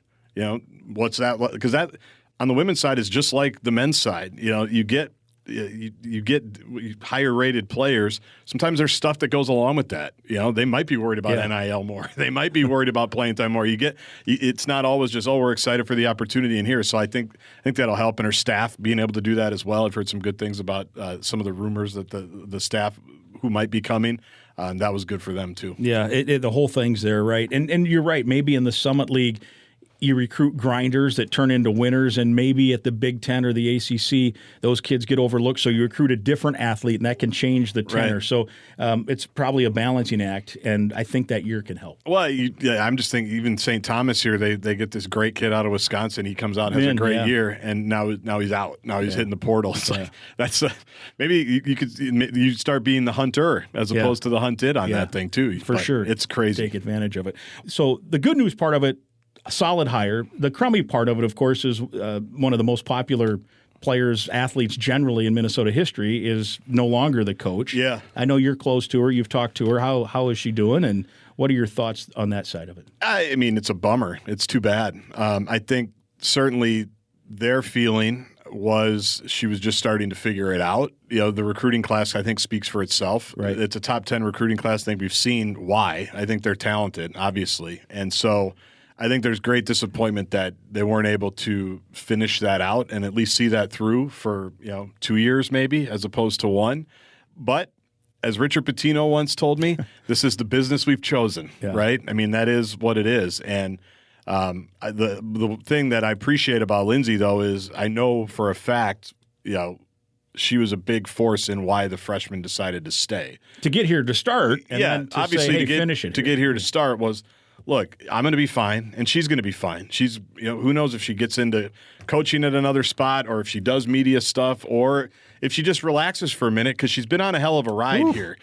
what's that? Because that on the women's side is just like the men's side. You get higher rated players. Sometimes there's stuff that goes along with that. They might be worried about NIL more. They might be worried about playing time more. It's not always just, we're excited for the opportunity in here. So I think that'll help, and her staff being able to do that as well. I've heard some good things about some of the rumors that the staff who might be coming. That was good for them too. Yeah, the whole thing's there, right? And you're right. Maybe in the Summit League, you recruit grinders that turn into winners, and maybe at the Big Ten or the ACC, those kids get overlooked. So you recruit a different athlete, and that can change the tenor. Right. So it's probably a balancing act, and I think that year can help. Well, I'm just thinking even St. Thomas here, they get this great kid out of Wisconsin. He comes out and has a great year, and now he's out. Now he's hitting the portal. It's like that's maybe you start being the hunter as opposed to the hunted on that thing too. For sure, it's crazy. Take advantage of it. So the good news part of it. A solid hire. The crummy part of it, of course, is one of the most popular players, athletes generally in Minnesota history is no longer the coach. Yeah. I know you're close to her. You've talked to her. How is she doing, and what are your thoughts on that side of it? I mean, it's a bummer. It's too bad. I think certainly their feeling was she was just starting to figure it out. The recruiting class, I think, speaks for itself. Right. It's a top 10 recruiting class. I think we've seen why. I think they're talented, obviously. And so I think there's great disappointment that they weren't able to finish that out and at least see that through for 2 years maybe as opposed to 1. But as Richard Pitino once told me, this is the business we've chosen, right? I mean, that is what it is. And the thing that I appreciate about Lindsay, though, is I know for a fact, she was a big force in why the freshmen decided to stay. To get here to start, and then to obviously say, hey, finish it. To get here to start was, look, I'm going to be fine, and she's going to be fine. She's, who knows if she gets into coaching at another spot or if she does media stuff or if she just relaxes for a minute because she's been on a hell of a ride here,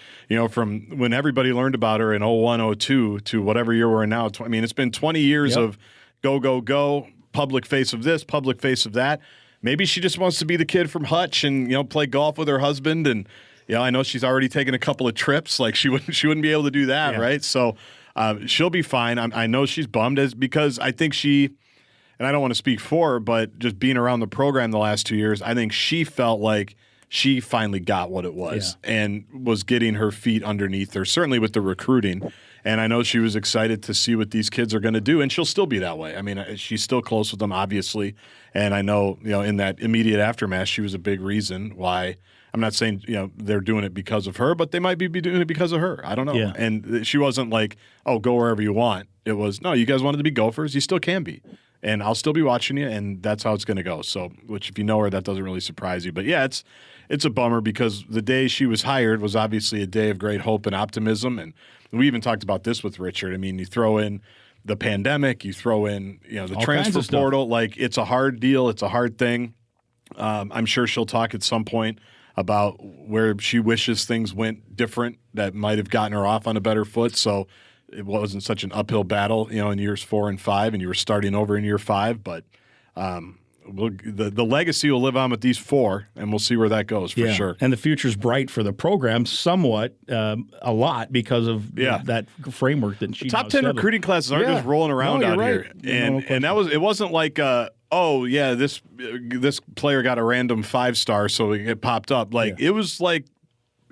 from when everybody learned about her in 01, 02 to whatever year we're in now. I mean, it's been 20 years of go, public face of this, public face of that. Maybe she just wants to be the kid from Hutch and, play golf with her husband. And, I know she's already taken a couple of trips. Like she wouldn't be able to do that, right? So she'll be fine. I know she's bummed because I think she, and I don't want to speak for her, but just being around the program the last 2 years, I think she felt like she finally got what it was and was getting her feet underneath her, certainly with the recruiting. And I know she was excited to see what these kids are going to do, and she'll still be that way. I mean, she's still close with them, obviously. And I know, in that immediate aftermath, she was a big reason why. I'm not saying, they're doing it because of her, but they might be doing it because of her. I don't know. Yeah. And she wasn't like, oh, go wherever you want. It was, no, you guys wanted to be Gophers. You still can be. And I'll still be watching you, and that's how it's going to go. So, which if you know her, that doesn't really surprise you. But, yeah, it's a bummer because the day she was hired was obviously a day of great hope and optimism. And we even talked about this with Richard. I mean, you throw in the pandemic, you throw in, the all transfer portal. Like, it's a hard deal. It's a hard thing. I'm sure she'll talk at some point about where she wishes things went different that might have gotten her off on a better foot. So it wasn't such an uphill battle, in years 4 and 5, and you were starting over in year 5. But the legacy will live on with these 4, and we'll see where that goes for sure. And the future's bright for the program somewhat, a lot because of that framework that she top 10 recruiting classes aren't just rolling around out here. And it wasn't like this player got a random 5-star, so it popped up. It was like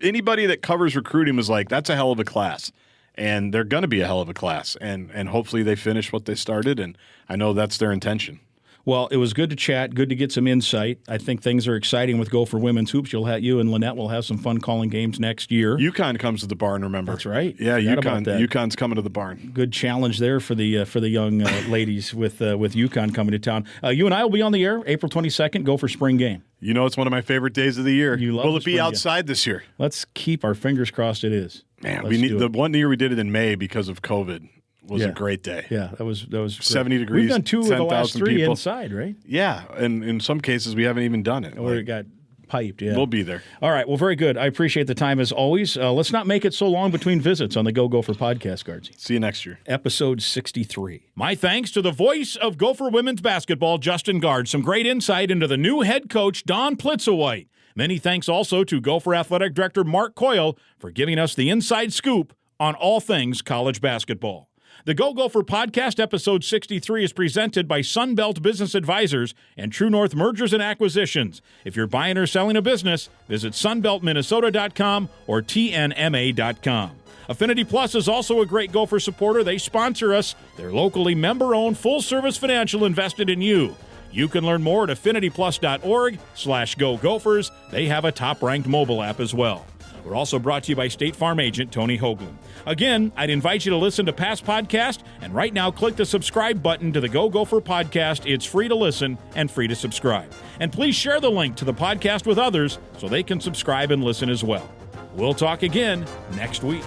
anybody that covers recruiting was like, that's a hell of a class. And they're going to be a hell of a class. And hopefully they finish what they started, and I know that's their intention. Well, it was good to chat, good to get some insight. I think things are exciting with Gopher Women's Hoops. You and Lynette will have some fun calling games next year. UConn comes to the barn, remember? That's right. Yeah, UConn's coming to the barn. Good challenge there for the young ladies with UConn coming to town. You and I will be on the air April 22nd, Gopher spring game. It's one of my favorite days of the year. Will it be outside this year? Let's keep our fingers crossed it is. Man, the one year we did it in May because of COVID. Was a great day. Yeah, that was great. 70 degrees. We've done 2 of the last 3 people. Inside, right? Yeah, and in some cases we haven't even done it. Or it got piped, We'll be there. All right, well, very good. I appreciate the time as always. Let's not make it so long between visits on the Go Gopher podcast, Guardsy. See you next year. Episode 63. My thanks to the voice of Gopher women's basketball, Justin Gaard. Some great insight into the new head coach, Dawn Plitzuweit. Many thanks also to Gopher Athletic Director Mark Coyle for giving us the inside scoop on all things college basketball. The Go Gopher Podcast, Episode 63, is presented by Sunbelt Business Advisors and True North Mergers and Acquisitions. If you're buying or selling a business, visit sunbeltminnesota.com or tnma.com. Affinity Plus is also a great Gopher supporter. They sponsor us. They're locally member-owned, full-service financial invested in you. You can learn more at affinityplus.org/GoGophers. They have a top-ranked mobile app as well. We're also brought to you by State Farm agent Tony Hoagland. Again, I'd invite you to listen to past podcasts, and right now click the subscribe button to the Go Gopher podcast. It's free to listen and free to subscribe. And please share the link to the podcast with others so they can subscribe and listen as well. We'll talk again next week.